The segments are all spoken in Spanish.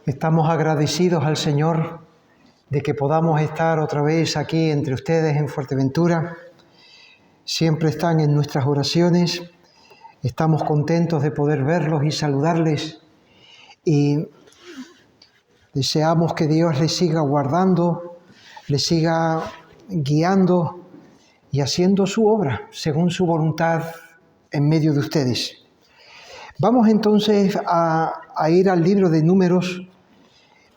Estamos agradecidos al Señor de que podamos estar otra vez aquí entre ustedes en Fuerteventura. Siempre están en nuestras oraciones. Estamos contentos de poder verlos y saludarles. Y deseamos que Dios les siga guardando, les siga guiando y haciendo su obra según su voluntad en medio de ustedes. Vamos entonces a ir al libro de Números.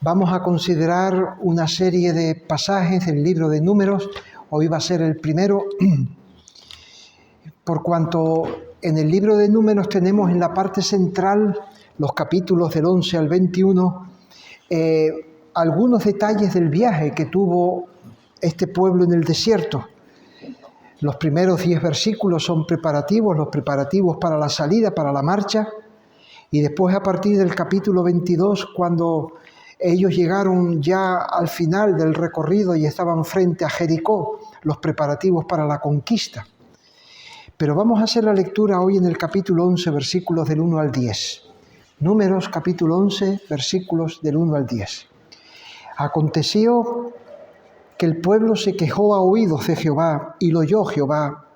Vamos a considerar una serie de pasajes del libro de Números. Hoy va a ser el primero, por cuanto en el libro de Números tenemos en la parte central, los capítulos del 11 al 21, algunos detalles del viaje que tuvo este pueblo en el desierto. Los primeros 10 versículos son preparativos, los preparativos para la salida, para la marcha, y después a partir del capítulo 22, cuando ellos llegaron ya al final del recorrido y estaban frente a Jericó, los preparativos para la conquista. Pero vamos a hacer la lectura hoy en el capítulo 11, versículos del 1 al 10. Números, capítulo 11, versículos del 1 al 10. Aconteció que el pueblo se quejó a oídos de Jehová, y lo oyó Jehová,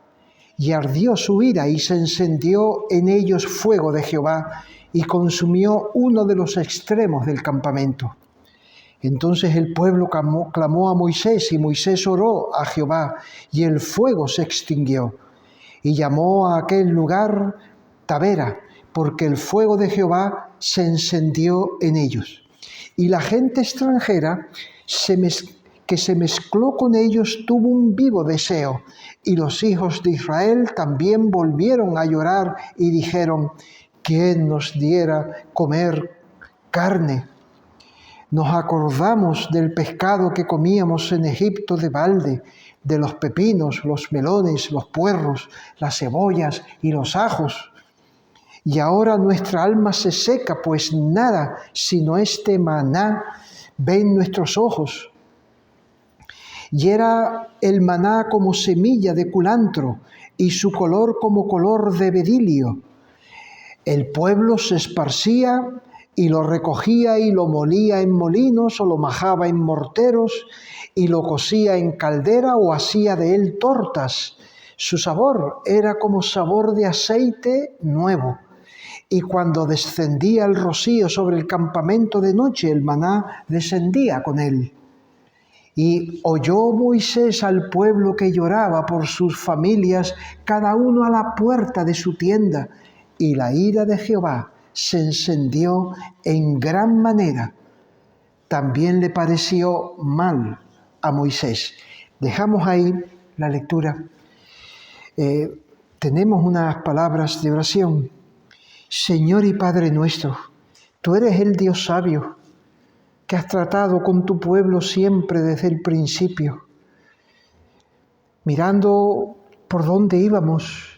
y ardió su ira, y se encendió en ellos fuego de Jehová, y consumió uno de los extremos del campamento. Entonces el pueblo clamó a Moisés, y Moisés oró a Jehová, y el fuego se extinguió. Y llamó a aquel lugar Tabera, porque el fuego de Jehová se encendió en ellos. Y la gente extranjera que se mezcló con ellos tuvo un vivo deseo, y los hijos de Israel también volvieron a llorar y dijeron: ¿quién nos diera comer carne? Nos acordamos del pescado que comíamos en Egipto de balde, de los pepinos, los melones, los puerros, las cebollas y los ajos. Y ahora nuestra alma se seca, pues nada sino este maná ven nuestros ojos. Y era el maná como semilla de culantro, y su color como color de bedilio. El pueblo se esparcía y lo recogía y lo molía en molinos o lo majaba en morteros y lo cocía en caldera o hacía de él tortas. Su sabor era como sabor de aceite nuevo. Y cuando descendía el rocío sobre el campamento de noche, el maná descendía con él. Y oyó Moisés al pueblo que lloraba por sus familias, cada uno a la puerta de su tienda, y la ira de Jehová se encendió en gran manera. También le pareció mal a Moisés. Dejamos ahí la lectura. Tenemos unas palabras de oración. Señor y Padre nuestro, tú eres el Dios sabio, que has tratado con tu pueblo siempre desde el principio, mirando por dónde íbamos,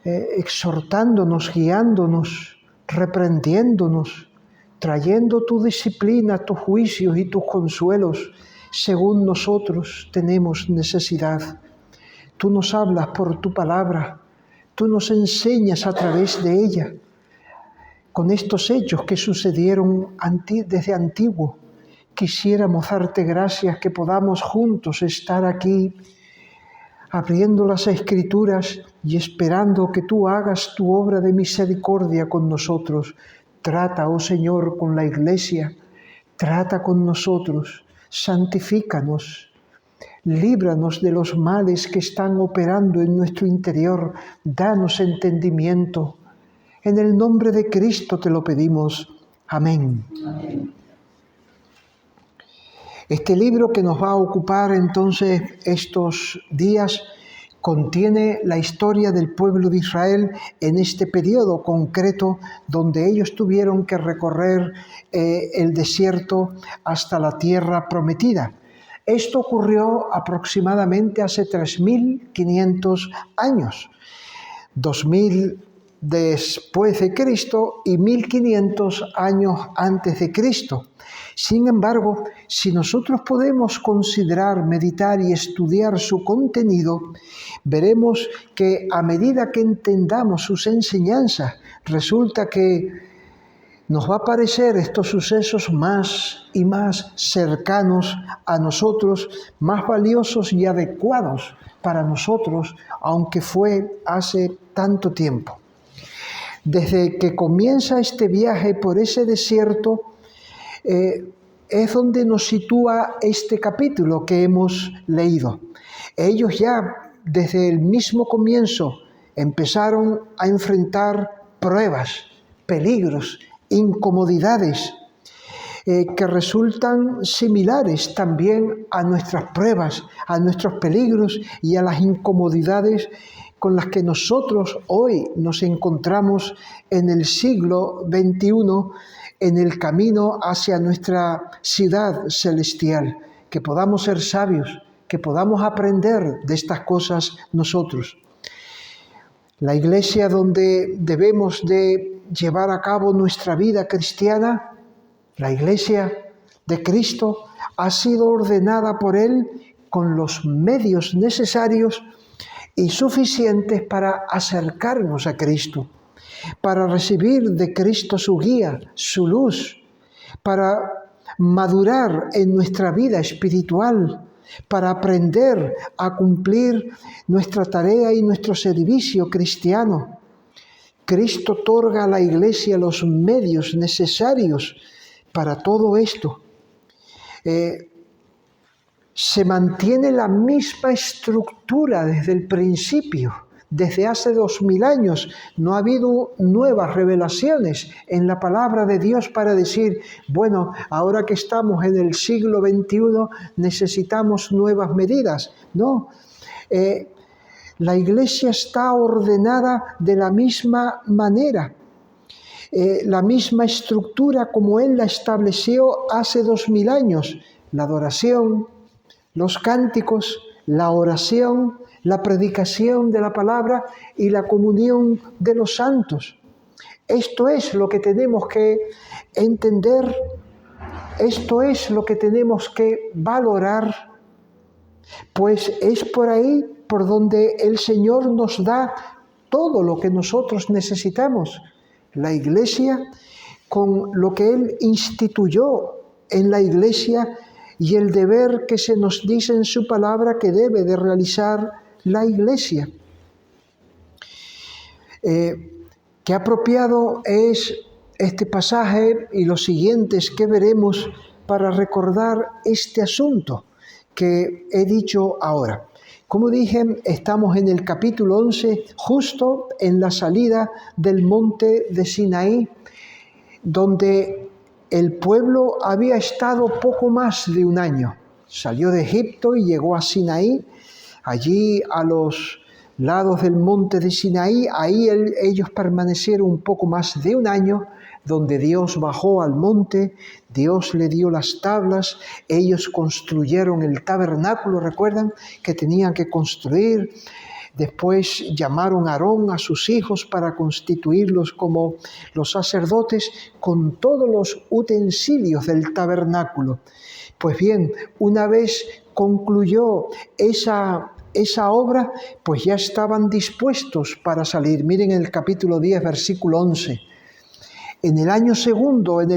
exhortándonos, guiándonos, reprendiéndonos, trayendo tu disciplina, tus juicios y tus consuelos, según nosotros tenemos necesidad. Tú nos hablas por tu palabra, tú nos enseñas a través de ella, con estos hechos que sucedieron desde antiguo. Quisiéramos darte gracias que podamos juntos estar aquí, abriendo las Escrituras y esperando que tú hagas tu obra de misericordia con nosotros. Trata, oh Señor, con la Iglesia, trata con nosotros, santifícanos, líbranos de los males que están operando en nuestro interior, danos entendimiento. En el nombre de Cristo te lo pedimos. Amén. Amén. Este libro que nos va a ocupar entonces estos días contiene la historia del pueblo de Israel en este periodo concreto donde ellos tuvieron que recorrer el desierto hasta la tierra prometida. Esto ocurrió aproximadamente hace 3.500 años, 2.000 después de Cristo y 1.500 años antes de Cristo. Sin embargo, si nosotros podemos considerar, meditar y estudiar su contenido, veremos que a medida que entendamos sus enseñanzas, resulta que nos va a parecer estos sucesos más y más cercanos a nosotros, más valiosos y adecuados para nosotros, aunque fue hace tanto tiempo. Desde que comienza este viaje por ese desierto, es donde nos sitúa este capítulo que hemos leído. Ellos ya desde el mismo comienzo empezaron a enfrentar pruebas, peligros, incomodidades que resultan similares también a nuestras pruebas, a nuestros peligros y a las incomodidades con las que nosotros hoy nos encontramos en el siglo XXI, en el camino hacia nuestra ciudad celestial. Que podamos ser sabios, que podamos aprender de estas cosas nosotros. La iglesia donde debemos de llevar a cabo nuestra vida cristiana, la iglesia de Cristo, ha sido ordenada por Él con los medios necesarios y suficientes para acercarnos a Cristo, para recibir de Cristo su guía, su luz, para madurar en nuestra vida espiritual, para aprender a cumplir nuestra tarea y nuestro servicio cristiano. Cristo otorga a la iglesia los medios necesarios para todo esto. Se mantiene la misma estructura desde el principio. Desde hace 2000 años no ha habido nuevas revelaciones en la palabra de Dios para decir, bueno, ahora que estamos en el siglo XXI necesitamos nuevas medidas. No, la iglesia está ordenada de la misma manera, la misma estructura como Él la estableció hace 2000 años. La adoración, los cánticos, la oración, la predicación de la palabra y la comunión de los santos. Esto es lo que tenemos que entender, esto es lo que tenemos que valorar, pues es por ahí por donde el Señor nos da todo lo que nosotros necesitamos. La iglesia, con lo que Él instituyó en la iglesia y el deber que se nos dice en su palabra que debe de realizar la iglesia. Qué apropiado es este pasaje y los siguientes que veremos para recordar este asunto que he dicho ahora. Como dije, estamos en el capítulo 11, justo en la salida del monte de Sinaí, donde el pueblo había estado poco más de un año. Salió de Egipto y llegó a Sinaí. Allí a los lados del monte de Sinaí, ahí ellos permanecieron un poco más de un año, donde Dios bajó al monte, Dios le dio las tablas, ellos construyeron el tabernáculo, recuerdan que tenían que construir. Después llamaron a Aarón a sus hijos para constituirlos como los sacerdotes con todos los utensilios del tabernáculo. Pues bien, una vez concluyó esa obra, pues ya estaban dispuestos para salir. Miren el capítulo 10, versículo 11. En el año segundo, en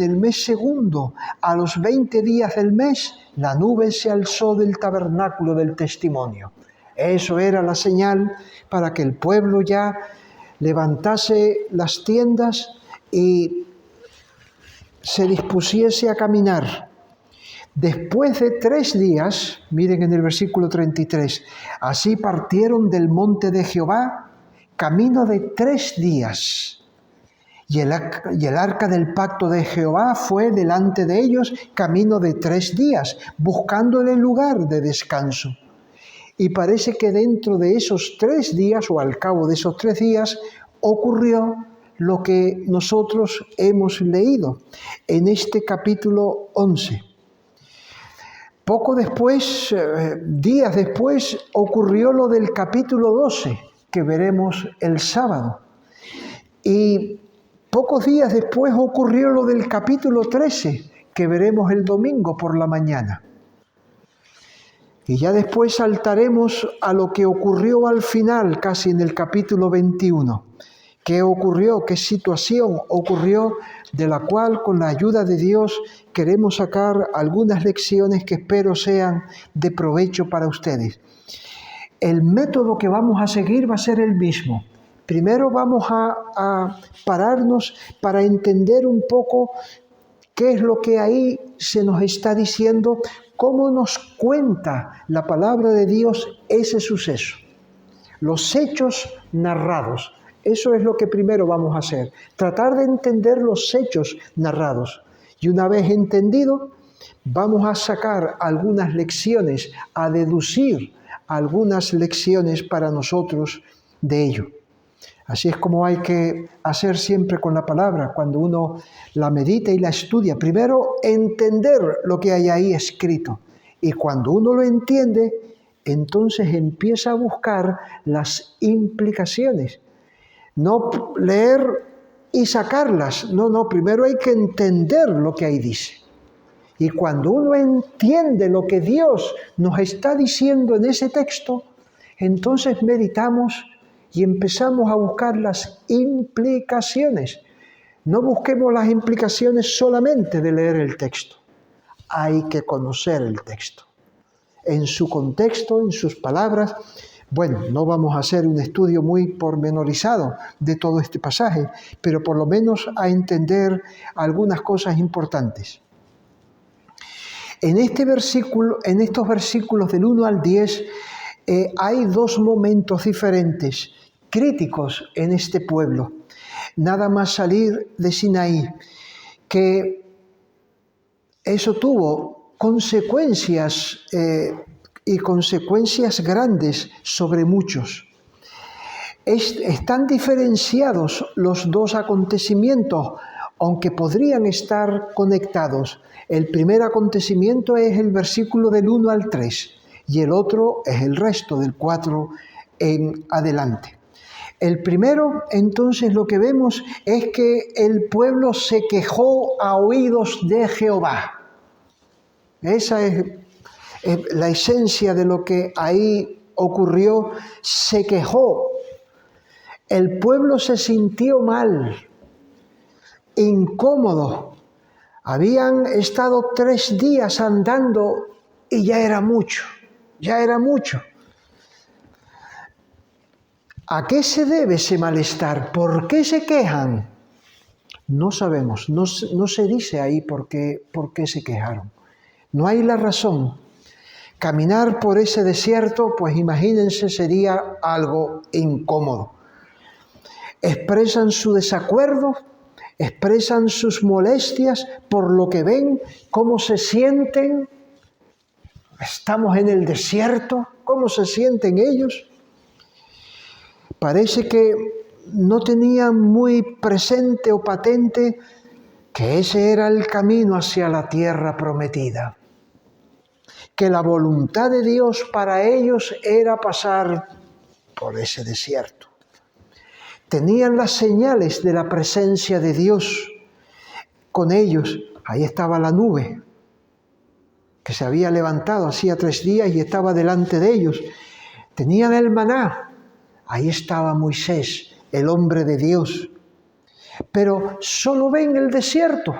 el mes segundo, a los 20 días del mes, la nube se alzó del tabernáculo del testimonio. Eso era la señal para que el pueblo ya levantase las tiendas y se dispusiese a caminar. Después de 3 días, miren en el versículo 33, así partieron del monte de Jehová, camino de 3 días. Y el arca del pacto de Jehová fue delante de ellos camino de 3 días, buscándole lugar de descanso. Y parece que dentro de esos 3 días, o al cabo de esos 3 días, ocurrió lo que nosotros hemos leído en este capítulo 11. Poco después, días después, ocurrió lo del capítulo 12, que veremos el sábado. Y pocos días después ocurrió lo del capítulo 13, que veremos el domingo por la mañana. Y ya después saltaremos a lo que ocurrió al final, casi en el capítulo 21, qué ocurrió, qué situación ocurrió, de la cual con la ayuda de Dios queremos sacar algunas lecciones que espero sean de provecho para ustedes. El método que vamos a seguir va a ser el mismo. Primero vamos a pararnos para entender un poco qué es lo que ahí se nos está diciendo, cómo nos cuenta la palabra de Dios ese suceso. Los hechos narrados. Eso es lo que primero vamos a hacer. Tratar de entender los hechos narrados. Y una vez entendido, vamos a sacar algunas lecciones, a deducir algunas lecciones para nosotros de ello. Así es como hay que hacer siempre con la palabra, cuando uno la medita y la estudia. Primero, entender lo que hay ahí escrito. Y cuando uno lo entiende, entonces empieza a buscar las implicaciones. No leer y sacarlas. No, primero hay que entender lo que ahí dice. Y cuando uno entiende lo que Dios nos está diciendo en ese texto, entonces meditamos y empezamos a buscar las implicaciones. No busquemos las implicaciones solamente de leer el texto. Hay que conocer el texto. En su contexto, en sus palabras. Bueno, no vamos a hacer un estudio muy pormenorizado de todo este pasaje, pero por lo menos a entender algunas cosas importantes. En estos versículos del 1 al 10, hay dos momentos diferentes, críticos en este pueblo. Nada más salir de Sinaí, que eso tuvo consecuencias y consecuencias grandes sobre muchos. Están diferenciados los dos acontecimientos, aunque podrían estar conectados. El primer acontecimiento es el versículo del 1 al 3 y el otro es el resto del 4 en adelante. El primero, entonces, lo que vemos es que el pueblo se quejó a oídos de Jehová. Esa es la esencia de lo que ahí ocurrió. Se quejó. El pueblo se sintió mal, incómodo. Habían estado 3 días andando y ya era mucho. ¿A qué se debe ese malestar? ¿Por qué se quejan? No sabemos, no se dice ahí por qué se quejaron. No hay la razón. Caminar por ese desierto, pues imagínense, sería algo incómodo. Expresan su desacuerdo, expresan sus molestias por lo que ven, cómo se sienten. Estamos en el desierto, ¿cómo se sienten ellos? Parece que no tenían muy presente o patente que ese era el camino hacia la tierra prometida, que la voluntad de Dios para ellos era pasar por ese desierto. Tenían las señales de la presencia de Dios con ellos. Ahí estaba la nube que se había levantado hacía 3 días y estaba delante de ellos. Tenían el maná. Ahí estaba Moisés, el hombre de Dios. Pero solo ven el desierto,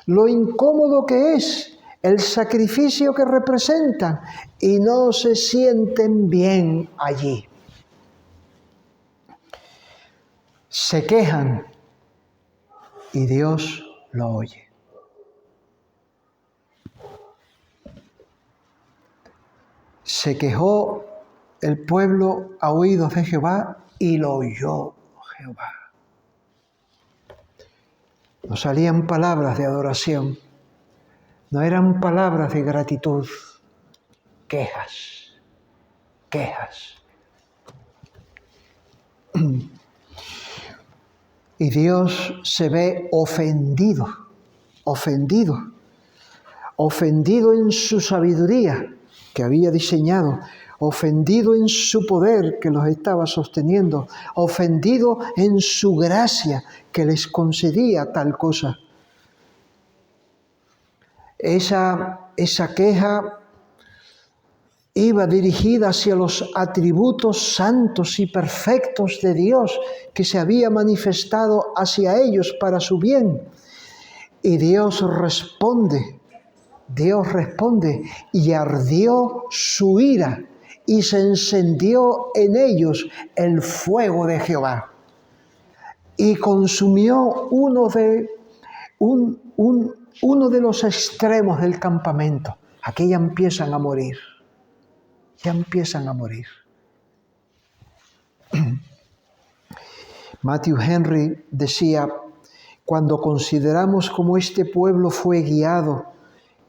lo incómodo que es, el sacrificio que representan, y no se sienten bien allí. Se quejan y Dios lo oye. Se quejó el pueblo a oídos de Jehová y lo oyó Jehová. No salían palabras de adoración, no eran palabras de gratitud, quejas. Y Dios se ve ofendido en su sabiduría que había diseñado, ofendido en su poder que los estaba sosteniendo, ofendido en su gracia que les concedía tal cosa. Esa queja iba dirigida hacia los atributos santos y perfectos de Dios que se había manifestado hacia ellos para su bien. Y Dios responde, y ardió su ira, y se encendió en ellos el fuego de Jehová, y consumió uno de los extremos del campamento. Aquí ya empiezan a morir. Matthew Henry decía: cuando consideramos cómo este pueblo fue guiado,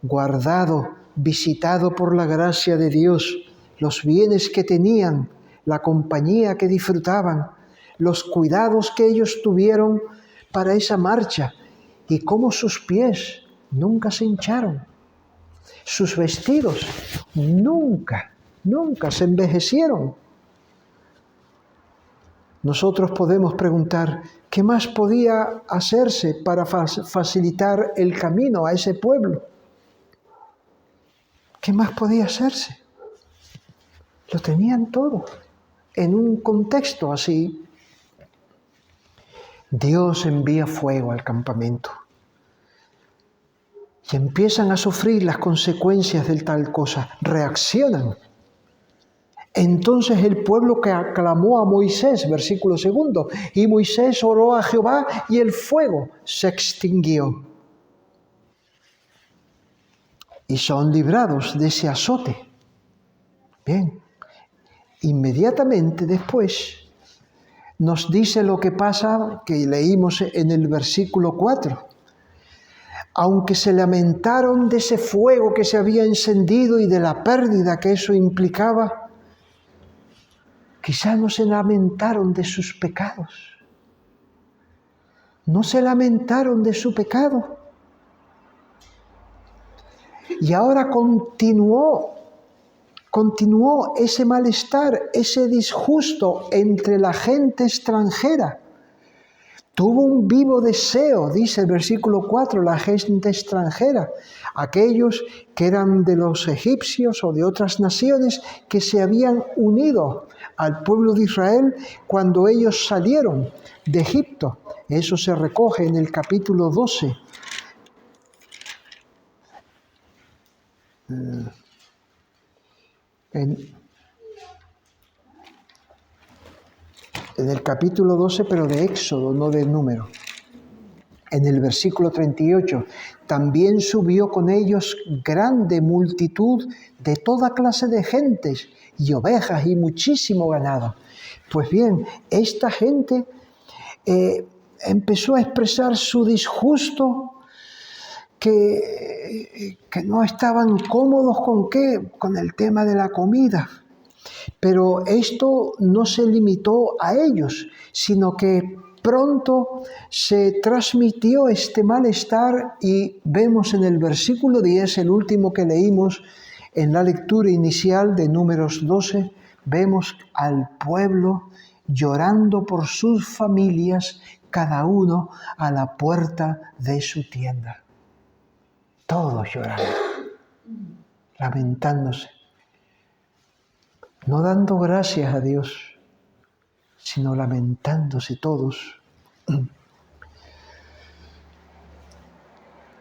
guardado, visitado por la gracia de Dios, los bienes que tenían, la compañía que disfrutaban, los cuidados que ellos tuvieron para esa marcha, y cómo sus pies nunca se hincharon, sus vestidos nunca se envejecieron. Nosotros podemos preguntar, ¿qué más podía hacerse para facilitar el camino a ese pueblo? ¿Qué más podía hacerse? Lo tenían todo. En un contexto así, Dios envía fuego al campamento y empiezan a sufrir las consecuencias de tal cosa. Reaccionan. Entonces el pueblo que aclamó a Moisés, versículo 2, y Moisés oró a Jehová y el fuego se extinguió. Y son librados de ese azote. Bien, inmediatamente después nos dice lo que pasa, que leímos en el versículo 4. Aunque se lamentaron de ese fuego que se había encendido y de la pérdida que eso implicaba, quizá no se lamentaron de sus pecados. No se lamentaron de su pecado. Y ahora continuó ese malestar, ese disgusto entre la gente extranjera. Tuvo un vivo deseo, dice el versículo 4, la gente extranjera, aquellos que eran de los egipcios o de otras naciones que se habían unido al pueblo de Israel cuando ellos salieron de Egipto. Eso se recoge en el capítulo 12. En el capítulo 12, pero de Éxodo, no de Número. En el versículo 38, también subió con ellos grande multitud de toda clase de gentes y ovejas y muchísimo ganado. Pues bien, esta gente empezó a expresar su disgusto, que no estaban cómodos con el tema de la comida. Pero esto no se limitó a ellos, sino que pronto se transmitió este malestar y vemos en el versículo 10, el último que leímos en la lectura inicial de Números 12, vemos al pueblo llorando por sus familias, cada uno a la puerta de su tienda. Todos llorando, lamentándose. No dando gracias a Dios, sino lamentándose todos.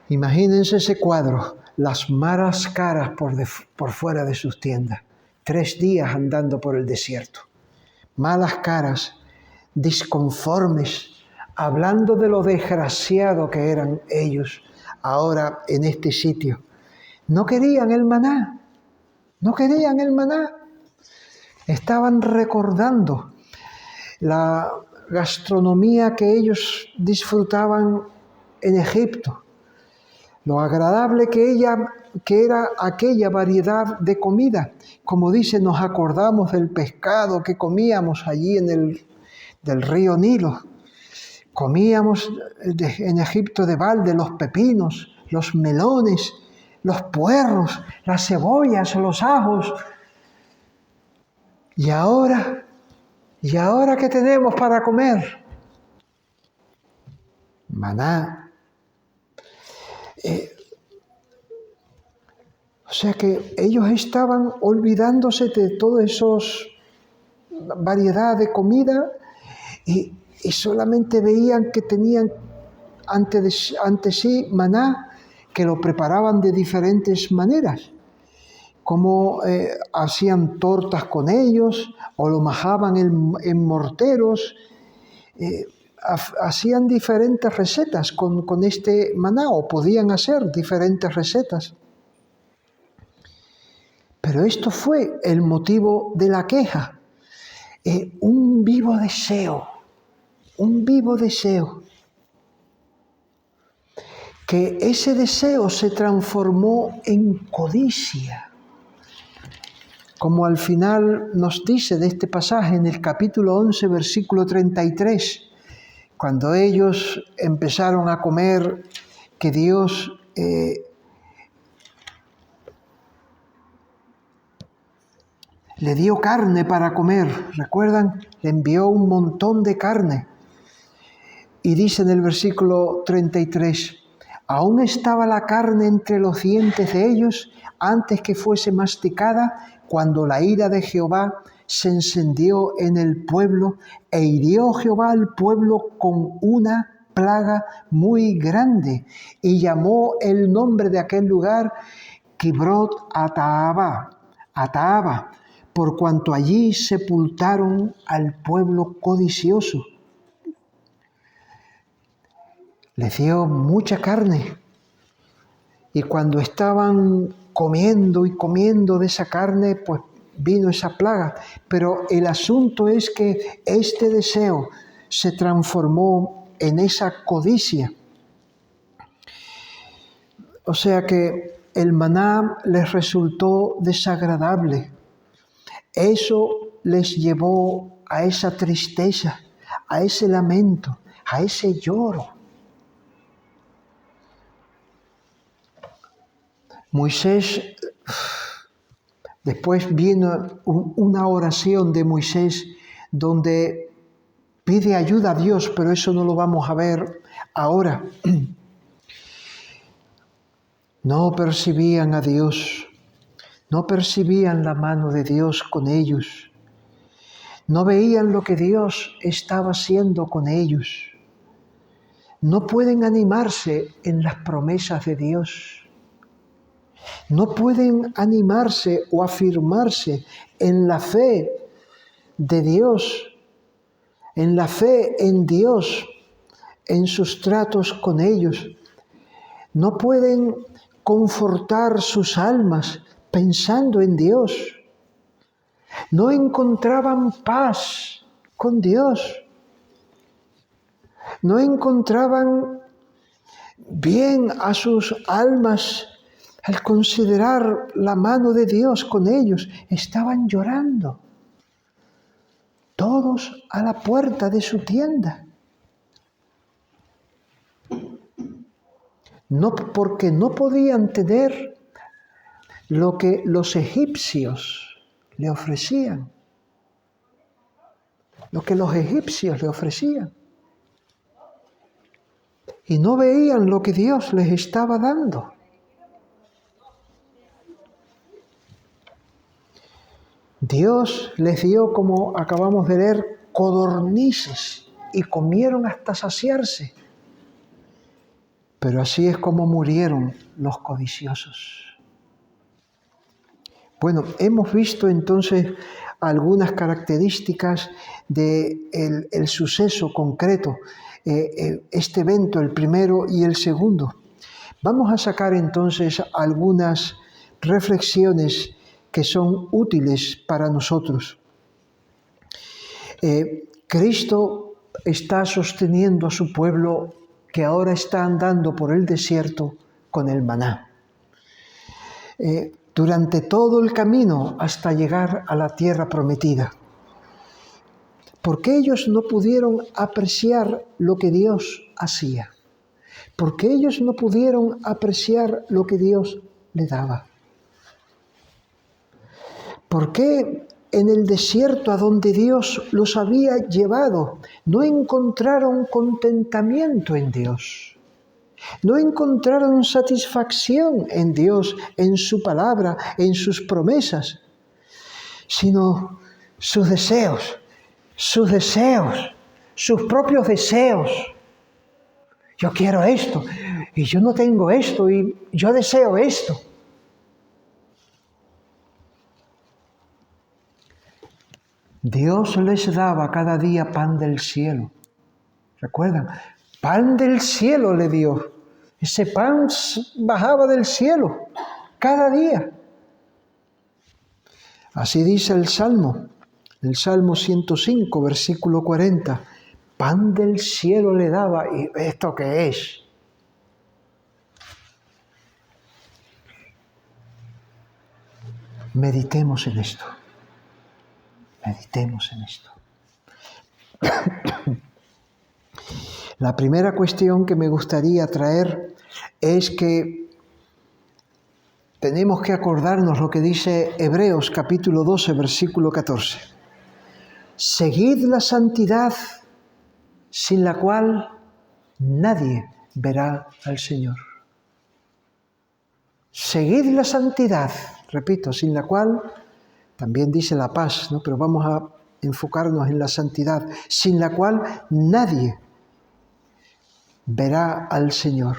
Imagínense ese cuadro, las malas caras por fuera de sus tiendas, 3 días andando por el desierto, malas caras, disconformes, hablando de lo desgraciado que eran ellos ahora en este sitio. No querían el maná. Estaban recordando la gastronomía que ellos disfrutaban en Egipto, lo agradable que era aquella variedad de comida. Como dice, nos acordamos del pescado que comíamos allí del río Nilo. Comíamos en Egipto de balde los pepinos, los melones, los puerros, las cebollas, los ajos. ¿Y ahora qué tenemos para comer? Maná. sea que ellos estaban olvidándose de toda esa variedad de comida y solamente veían que tenían ante sí maná, que lo preparaban de diferentes maneras, como hacían tortas con ellos o lo majaban en morteros, hacían diferentes recetas con este maná, o podían hacer diferentes recetas. Pero esto fue el motivo de la queja, un vivo deseo, que ese deseo se transformó en codicia, como al final nos dice de este pasaje en el capítulo 11, versículo 33, cuando ellos empezaron a comer, que Dios le dio carne para comer, ¿recuerdan? Le envió un montón de carne. Y dice en el versículo 33, aún estaba la carne entre los dientes de ellos antes que fuese masticada, cuando la ira de Jehová se encendió en el pueblo, e hirió Jehová al pueblo con una plaga muy grande, y llamó el nombre de aquel lugar Kibrot Ataaba, por cuanto allí sepultaron al pueblo codicioso. Les dio mucha carne, y cuando estaban comiendo y comiendo de esa carne, pues vino esa plaga. Pero el asunto es que este deseo se transformó en esa codicia. O sea que el maná les resultó desagradable. Eso les llevó a esa tristeza, a ese lamento, a ese lloro. Moisés, después vino una oración de Moisés donde pide ayuda a Dios, pero eso no lo vamos a ver ahora. No percibían a Dios, no percibían la mano de Dios con ellos, no veían lo que Dios estaba haciendo con ellos, no pueden animarse en las promesas de Dios. No pueden animarse o afirmarse en la fe de Dios, en la fe en Dios, en sus tratos con ellos. No pueden confortar sus almas pensando en Dios. No encontraban paz con Dios. No encontraban bien a sus almas. Al considerar la mano de Dios con ellos, estaban llorando, todos a la puerta de su tienda. No, porque no podían tener lo que los egipcios le ofrecían. Lo que los egipcios le ofrecían. Y no veían lo que Dios les estaba dando. Dios les dio, como acabamos de leer, codornices y comieron hasta saciarse. Pero así es como murieron los codiciosos. Bueno, hemos visto entonces algunas características del suceso concreto, este evento, el primero y el segundo. Vamos a sacar entonces algunas reflexiones que son útiles para nosotros. Cristo está sosteniendo a su pueblo que ahora está andando por el desierto con el maná. Durante todo el camino hasta llegar a la tierra prometida. Porque ellos no pudieron apreciar lo que Dios hacía. Porque ellos no pudieron apreciar lo que Dios le daba. ¿Por qué en el desierto a donde Dios los había llevado no encontraron contentamiento en Dios? No encontraron satisfacción en Dios, en su palabra, en sus promesas, sino sus deseos, sus propios deseos. Yo quiero esto, y yo no tengo esto, y yo deseo esto. Dios les daba cada día pan del cielo. ¿Recuerdan? Pan del cielo le dio. Ese pan bajaba del cielo cada día. Así dice el Salmo 105, versículo 40. Pan del cielo le daba. ¿Y esto qué es? Meditemos en esto. Meditemos en esto. La primera cuestión que me gustaría traer es que tenemos que acordarnos lo que dice Hebreos capítulo 12, versículo 14. Seguid la santidad sin la cual nadie verá al Señor. Seguid la santidad, repito, sin la cual, también dice la paz, ¿no? Pero vamos a enfocarnos en la santidad, sin la cual nadie verá al Señor.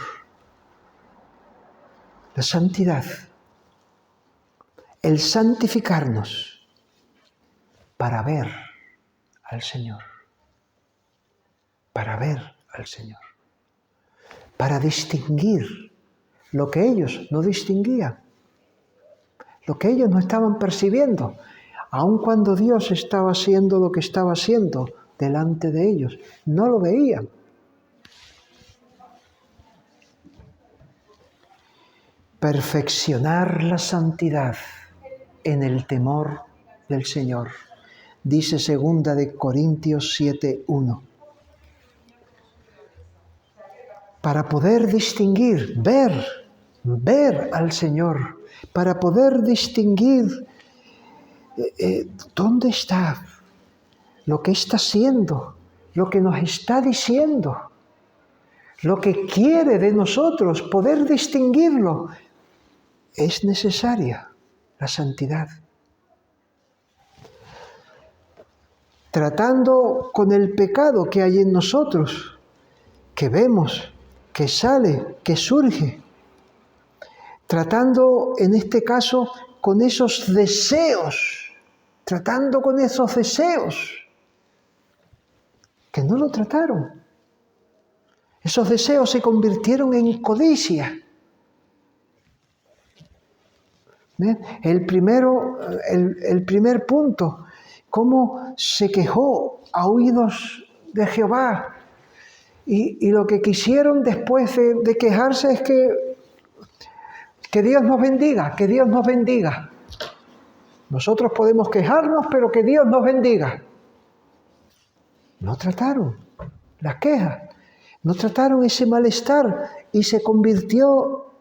La santidad, el santificarnos para ver al Señor, para ver al Señor, para distinguir lo que ellos no distinguían, lo que ellos no estaban percibiendo, aun cuando Dios estaba haciendo lo que estaba haciendo delante de ellos, no lo veían. Perfeccionar la santidad en el temor del Señor, dice 2 de Corintios 7:1. Para poder distinguir, ver al Señor, para poder distinguir dónde está, lo que está haciendo, lo que nos está diciendo, lo que quiere de nosotros, poder distinguirlo, es necesaria la santidad. Tratando con el pecado que hay en nosotros, que vemos, que sale, que surge. Tratando, en este caso, con esos deseos. Tratando con esos deseos que no lo trataron. Esos deseos se convirtieron en codicia. El primer punto, cómo se quejó a oídos de Jehová. Y lo que quisieron después de quejarse es que Dios nos bendiga, que Dios nos bendiga. Nosotros podemos quejarnos, pero que Dios nos bendiga. No trataron las quejas, no trataron ese malestar y se convirtió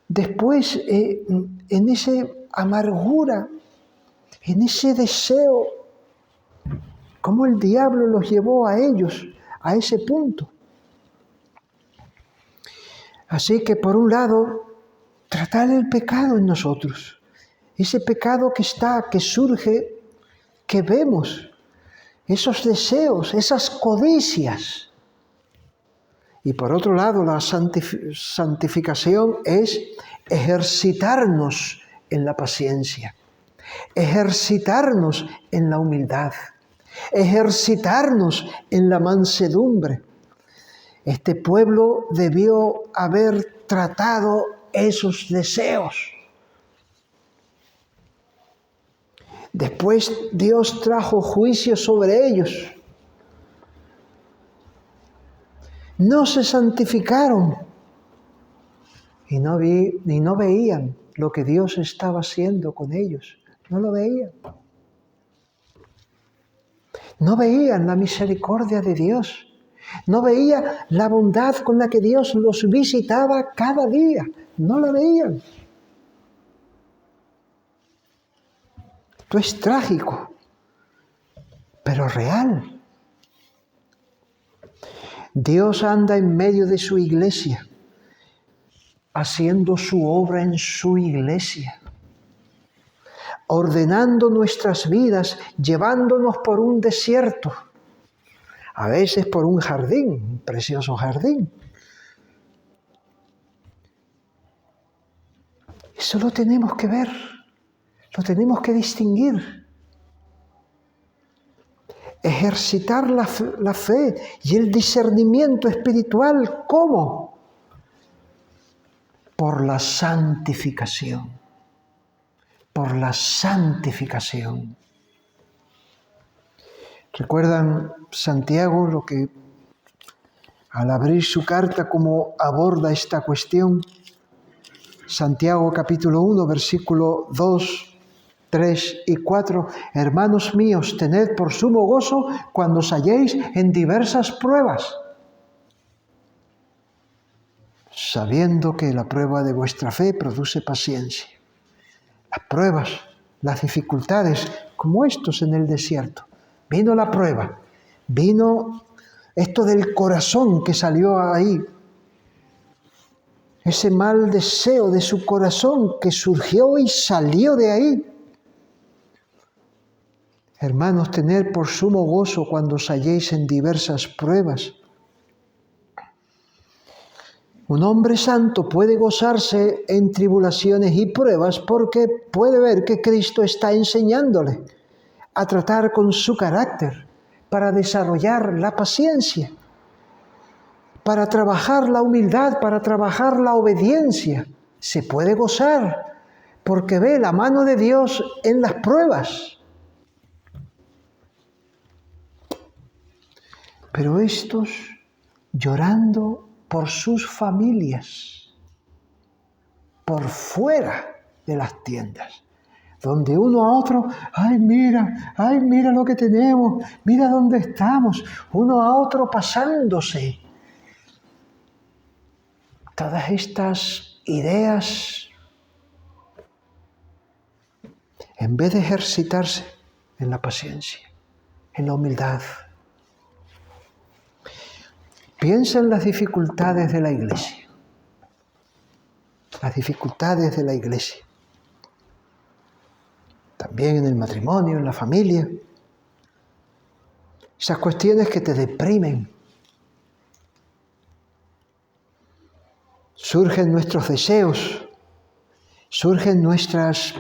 después en esa amargura, en ese deseo, cómo el diablo los llevó a ellos a ese punto. Así que por un lado, tratar el pecado en nosotros, ese pecado que está, que surge, que vemos, esos deseos, esas codicias. Y por otro lado, la santificación es ejercitarnos en la paciencia, ejercitarnos en la humildad, ejercitarnos en la mansedumbre. Este pueblo debió haber tratado esos deseos. Después Dios trajo juicio sobre ellos. No se santificaron y no veían lo que Dios estaba haciendo con ellos. No lo veían. No veían la misericordia de Dios. No veía la bondad con la que Dios los visitaba cada día. No la veían. Esto es trágico, pero real. Dios anda en medio de su iglesia, haciendo su obra en su iglesia, ordenando nuestras vidas, llevándonos por un desierto, a veces por un jardín, un precioso jardín. Eso lo tenemos que ver, lo tenemos que distinguir. Ejercitar la fe y el discernimiento espiritual, ¿cómo? Por la santificación, por la santificación. ¿Recuerdan Santiago lo que al abrir su carta cómo aborda esta cuestión? Santiago capítulo 1, versículo 2, 3 y 4. Hermanos míos, tened por sumo gozo cuando os halléis en diversas pruebas, sabiendo que la prueba de vuestra fe produce paciencia. Las pruebas, las dificultades, como estos en el desierto. Vino la prueba, vino esto del corazón que salió ahí, ese mal deseo de su corazón que surgió y salió de ahí. Hermanos, tened por sumo gozo cuando os halléis en diversas pruebas. Un hombre santo puede gozarse en tribulaciones y pruebas porque puede ver que Cristo está enseñándole a tratar con su carácter para desarrollar la paciencia, para trabajar la humildad, para trabajar la obediencia. Se puede gozar porque ve la mano de Dios en las pruebas. Pero estos llorando por sus familias, por fuera de las tiendas, donde uno a otro, ay mira lo que tenemos, mira dónde estamos, uno a otro pasándose. Todas estas ideas, en vez de ejercitarse en la paciencia, en la humildad, piensa en las dificultades de la iglesia. Las dificultades de la iglesia. También en el matrimonio, en la familia. Esas cuestiones que te deprimen. Surgen nuestros deseos, surgen nuestras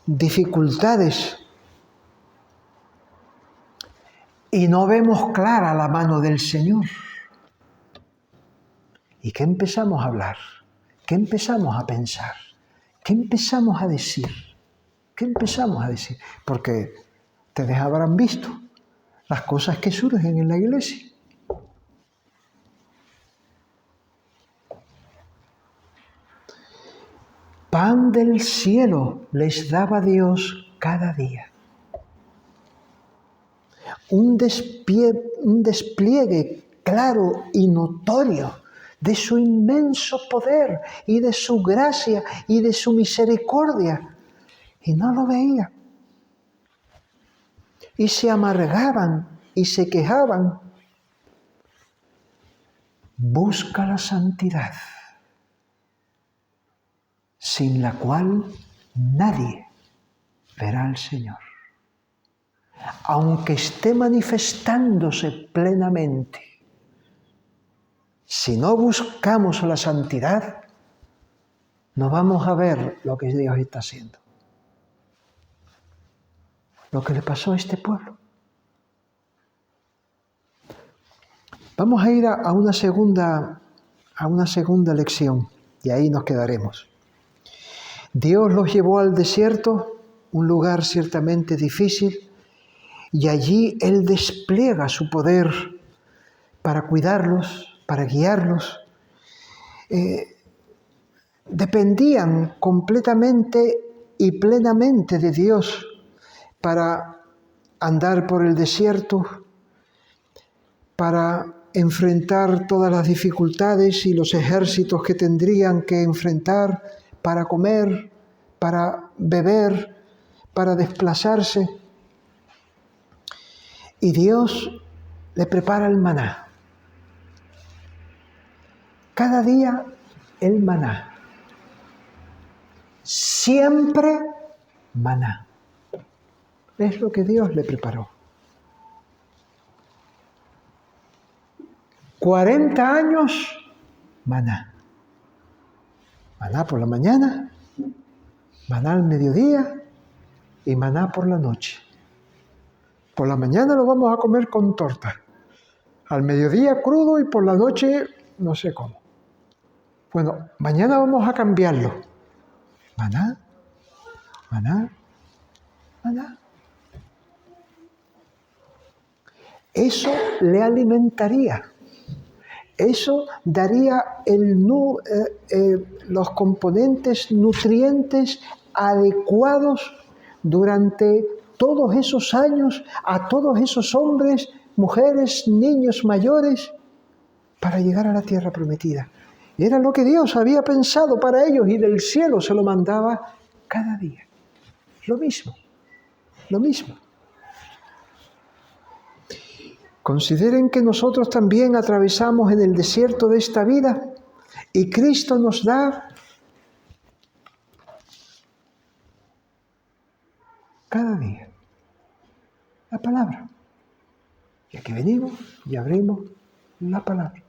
dificultades y no vemos clara la mano del Señor. ¿Y qué empezamos a hablar? ¿Qué empezamos a pensar? ¿Qué empezamos a decir? ¿Qué empezamos a decir? Porque ustedes habrán visto las cosas que surgen en la iglesia. Pan del cielo les daba Dios cada día. Un despliegue claro y notorio de su inmenso poder y de su gracia y de su misericordia. Y no lo veían. Y se amargaban y se quejaban. Busca la santidad, sin la cual nadie verá al Señor. Aunque esté manifestándose plenamente, si no buscamos la santidad, no vamos a ver lo que Dios está haciendo. Lo que le pasó a este pueblo. Vamos a ir a una segunda lección y ahí nos quedaremos. Dios los llevó al desierto, un lugar ciertamente difícil, y allí Él despliega su poder para cuidarlos, para guiarlos. Dependían completamente y plenamente de Dios para andar por el desierto, para enfrentar todas las dificultades y los ejércitos que tendrían que enfrentar, para comer, para beber, para desplazarse. Y Dios le prepara el maná. Cada día el maná. Siempre maná. Es lo que Dios le preparó. 40 años, maná. Maná por la mañana, maná al mediodía y maná por la noche. Por la mañana lo vamos a comer con torta. Al mediodía crudo y por la noche no sé cómo. Bueno, mañana vamos a cambiarlo. Maná, maná, maná. Eso le alimentaría. Eso daría los componentes nutrientes adecuados durante todos esos años a todos esos hombres, mujeres, niños mayores para llegar a la tierra prometida. Era lo que Dios había pensado para ellos y del cielo se lo mandaba cada día. Lo mismo, lo mismo. Consideren que nosotros también atravesamos en el desierto de esta vida y Cristo nos da cada día la palabra. Y aquí venimos y abrimos la palabra.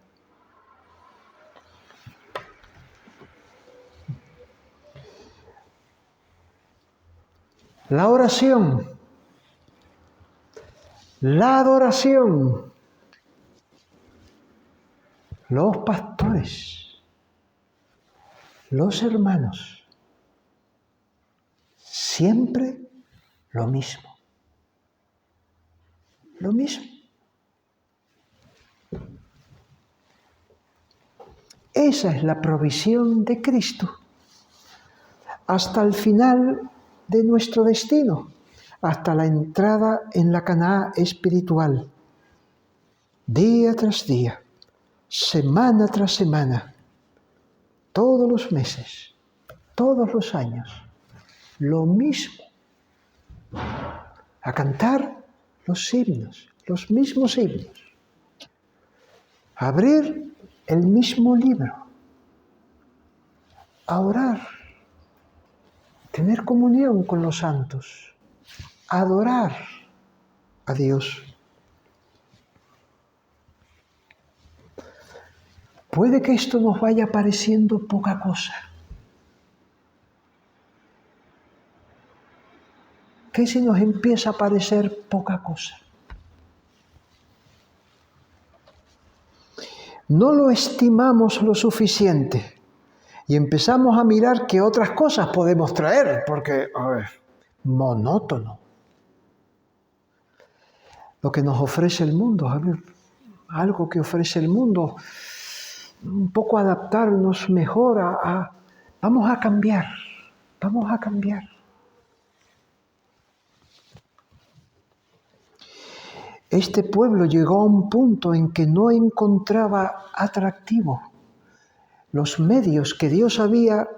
La oración, la adoración, los pastores, los hermanos, siempre lo mismo. Lo mismo. Esa es la provisión de Cristo hasta el final de nuestro destino, hasta la entrada en la Canaá espiritual. Día tras día, semana tras semana, todos los meses, todos los años, lo mismo. A cantar los himnos, los mismos himnos. A abrir el mismo libro. A orar. Tener comunión con los santos. Adorar a Dios. Puede que esto nos vaya pareciendo poca cosa. ¿Qué si nos empieza a parecer poca cosa? No lo estimamos lo suficiente y empezamos a mirar qué otras cosas podemos traer, porque, monótono. Lo que nos ofrece el mundo, algo que ofrece el mundo, un poco adaptarnos mejor vamos a cambiar. Este pueblo llegó a un punto en que no encontraba atractivo los medios que Dios había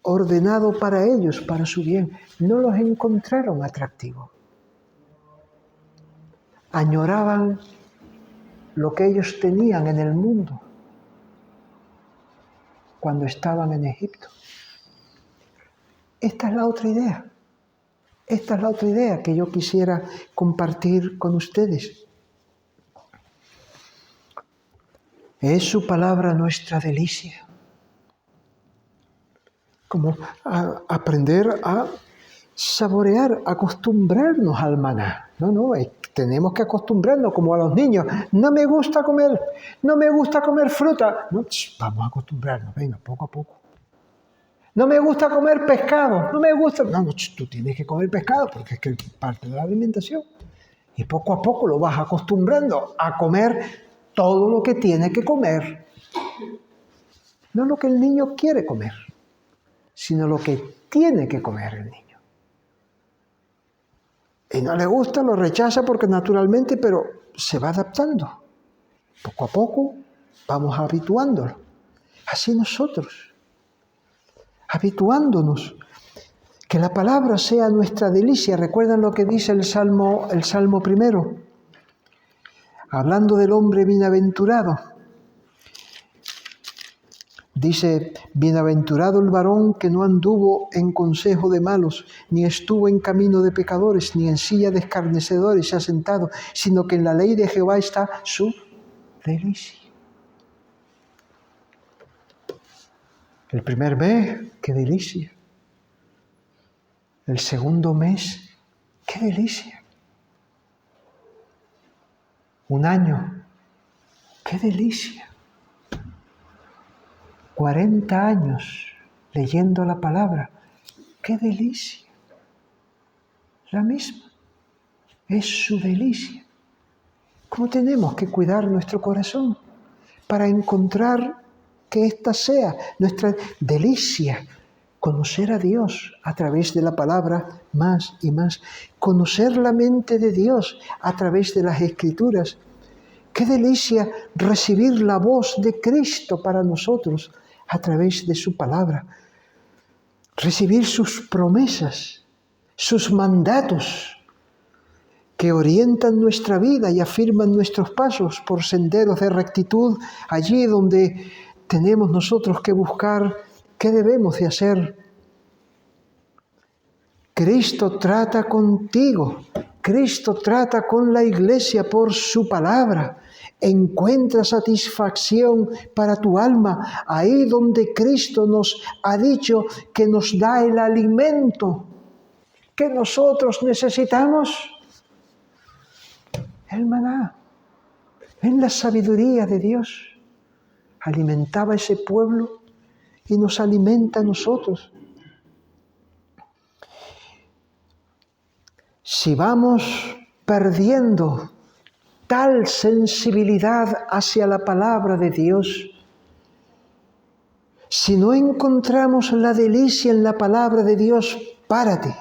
ordenado para ellos, para su bien. No los encontraron atractivos. Añoraban lo que ellos tenían en el mundo cuando estaban en Egipto. Esta es la otra idea. Esta es la otra idea que yo quisiera compartir con ustedes. Es su palabra nuestra delicia. Como aprender a saborear, acostumbrarnos al maná. No, tenemos que acostumbrarnos como a los niños. No me gusta comer fruta. No, vamos a acostumbrarnos, venga, poco a poco. No me gusta comer pescado, No, tú tienes que comer pescado porque es que es parte de la alimentación. Y poco a poco lo vas acostumbrando a comer todo lo que tiene que comer. No lo que el niño quiere comer, sino lo que tiene que comer el niño. Y no le gusta, lo rechaza porque naturalmente, pero se va adaptando. Poco a poco vamos habituándolo. Así nosotros. Habituándonos, que la palabra sea nuestra delicia. ¿Recuerdan lo que dice el Salmo primero? Hablando del hombre bienaventurado. Dice, bienaventurado el varón que no anduvo en consejo de malos, ni estuvo en camino de pecadores, ni en silla de escarnecedores se ha sentado, sino que en la ley de Jehová está su delicia. El primer mes, qué delicia. El segundo mes, qué delicia. Un año, qué delicia. 40 años leyendo la palabra, qué delicia. La misma, es su delicia. ¿Cómo tenemos que cuidar nuestro corazón para encontrar que esta sea nuestra delicia? Conocer a Dios a través de la palabra más y más. Conocer la mente de Dios a través de las Escrituras. Qué delicia recibir la voz de Cristo para nosotros a través de su palabra. Recibir sus promesas, sus mandatos que orientan nuestra vida y afirman nuestros pasos por senderos de rectitud, allí donde tenemos nosotros que buscar qué debemos de hacer. Cristo trata contigo, Cristo trata con la iglesia por su palabra. Encuentra satisfacción para tu alma ahí donde Cristo nos ha dicho que nos da el alimento que nosotros necesitamos. El maná, en la sabiduría de Dios, alimentaba a ese pueblo y nos alimenta a nosotros. Si vamos perdiendo tal sensibilidad hacia la palabra de Dios, si no encontramos la delicia en la palabra de Dios, párate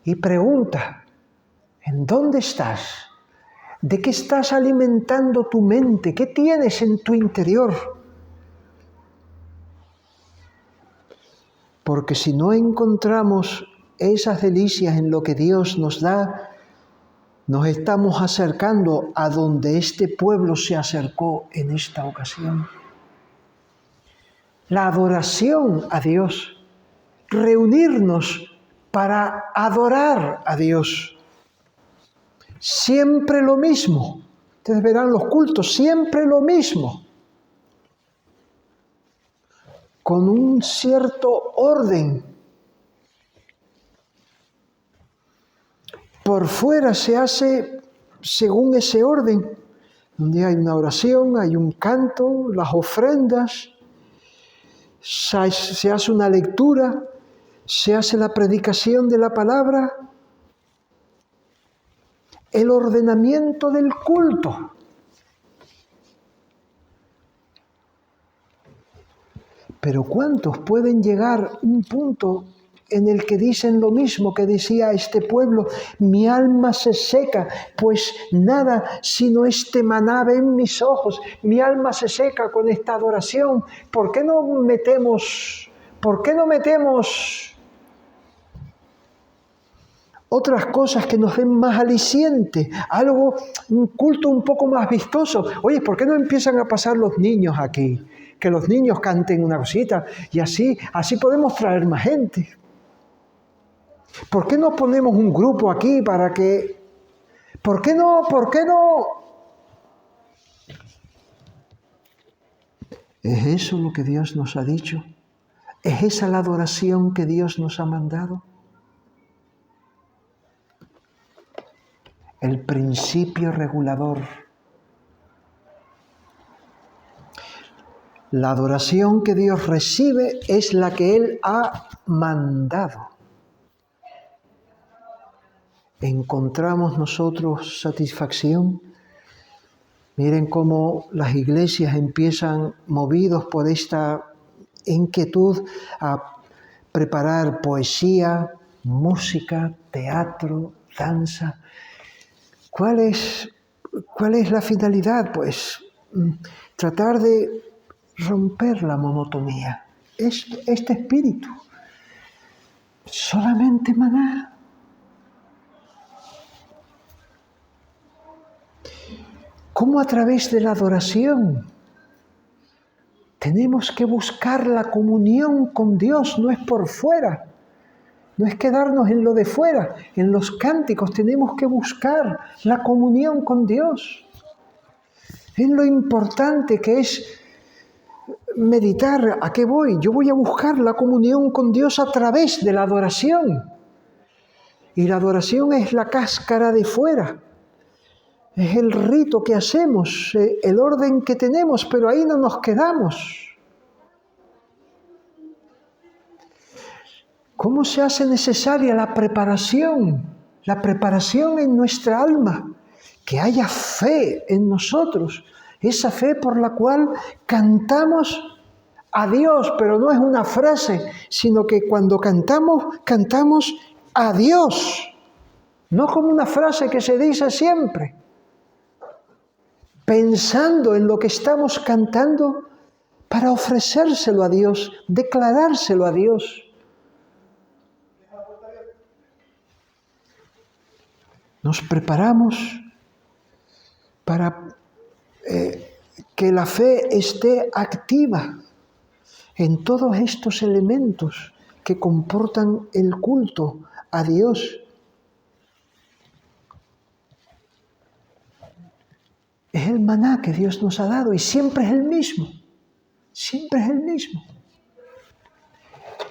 y pregunta, ¿en dónde estás? ¿De qué estás alimentando tu mente? ¿Qué tienes en tu interior? Porque si no encontramos esas delicias en lo que Dios nos da, nos estamos acercando a donde este pueblo se acercó en esta ocasión. La adoración a Dios, reunirnos para adorar a Dios. Siempre lo mismo. Ustedes verán los cultos, siempre lo mismo. Con un cierto orden. Por fuera se hace según ese orden, donde hay una oración, hay un canto, las ofrendas, se hace una lectura, se hace la predicación de la palabra, el ordenamiento del culto. Pero ¿cuántos pueden llegar a un punto en el que dicen lo mismo que decía este pueblo? Mi alma se seca, pues nada sino este maná ve en mis ojos. Mi alma se seca con esta adoración. ¿Por qué no metemos otras cosas que nos den más aliciente? Un culto un poco más vistoso. Oye, ¿por qué no empiezan a pasar los niños aquí? Que los niños canten una cosita y así podemos traer más gente. ¿Por qué no ponemos un grupo aquí para que... ¿Por qué no? ¿Es eso lo que Dios nos ha dicho? ¿Es esa la adoración que Dios nos ha mandado? El principio regulador. La adoración que Dios recibe es la que Él ha mandado. ¿Encontramos nosotros satisfacción? Miren cómo las iglesias empiezan, movidos por esta inquietud, a preparar poesía, música, teatro, danza. ¿Cuál es la finalidad? Pues tratar de romper la monotonía. Este espíritu. Solamente maná. ¿Cómo a través de la adoración Tenemos que buscar la comunión con Dios, no es por fuera. No es quedarnos en lo de fuera. En los cánticos tenemos que buscar la comunión con Dios. Es lo importante que es meditar. ¿A qué voy? Yo voy a buscar la comunión con Dios a través de la adoración. Y la adoración es la cáscara de fuera. Es el rito que hacemos, el orden que tenemos, pero ahí no nos quedamos. ¿Cómo se hace necesaria la preparación en nuestra alma? Que haya fe en nosotros, esa fe por la cual cantamos a Dios, pero no es una frase, sino que cuando cantamos, cantamos a Dios, no como una frase que se dice siempre, pensando en lo que estamos cantando para ofrecérselo a Dios, declarárselo a Dios. Nos preparamos para que la fe esté activa en todos estos elementos que comportan el culto a Dios. Es el maná que Dios nos ha dado y siempre es el mismo. Siempre es el mismo.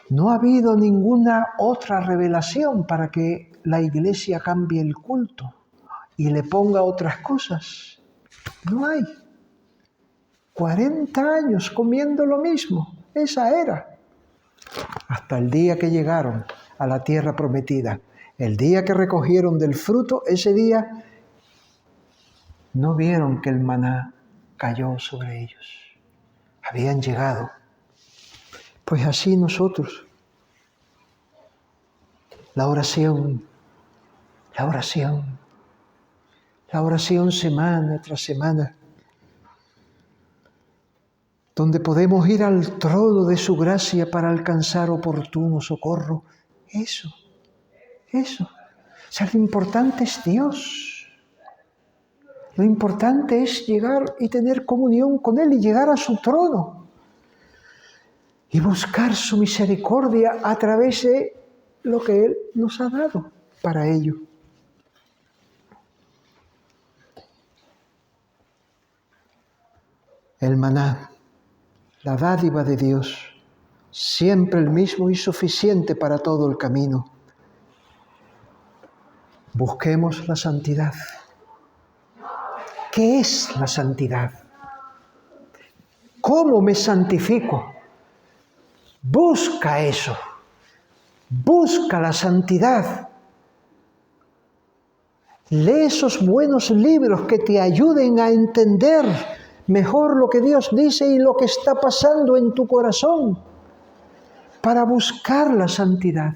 No ha habido ninguna otra revelación para que la Iglesia cambie el culto y le ponga otras cosas. No hay. 40 años comiendo lo mismo. Esa era. Hasta el día que llegaron a la tierra prometida. El día que recogieron del fruto, ese día no vieron que el maná cayó sobre ellos. Habían llegado. Pues así nosotros. La oración semana tras semana, donde podemos ir al trono de su gracia para alcanzar oportuno socorro. Eso. O sea, lo importante es Dios. Lo importante es llegar y tener comunión con Él y llegar a su trono. Y buscar su misericordia a través de lo que Él nos ha dado para ello. El maná, la dádiva de Dios, siempre el mismo y suficiente para todo el camino. Busquemos la santidad. ¿Qué es la santidad? ¿Cómo me santifico? Busca eso. Busca la santidad. Lee esos buenos libros que te ayuden a entender mejor lo que Dios dice y lo que está pasando en tu corazón para buscar la santidad.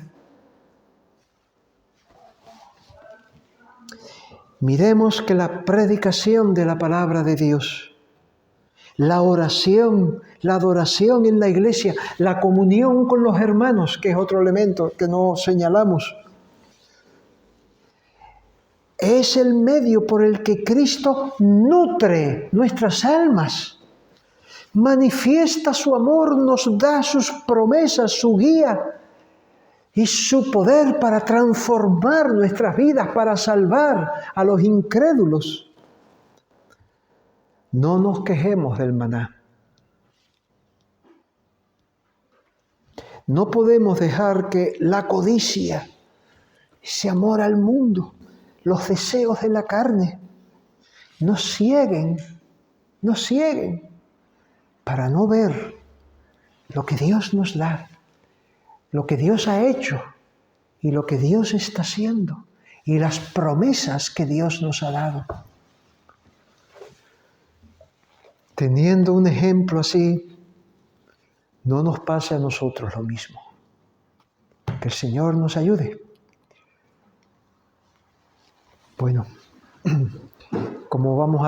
Miremos que la predicación de la palabra de Dios, la oración, la adoración en la iglesia, la comunión con los hermanos, que es otro elemento que no señalamos, es el medio por el que Cristo nutre nuestras almas, manifiesta su amor, nos da sus promesas, su guía y su poder para transformar nuestras vidas, para salvar a los incrédulos. No nos quejemos del maná. No podemos dejar que la codicia, ese amor al mundo, los deseos de la carne, nos cieguen para no ver lo que Dios nos da, lo que Dios ha hecho y lo que Dios está haciendo y las promesas que Dios nos ha dado. Teniendo un ejemplo así, no nos pase a nosotros lo mismo. Que el Señor nos ayude. Bueno, como vamos a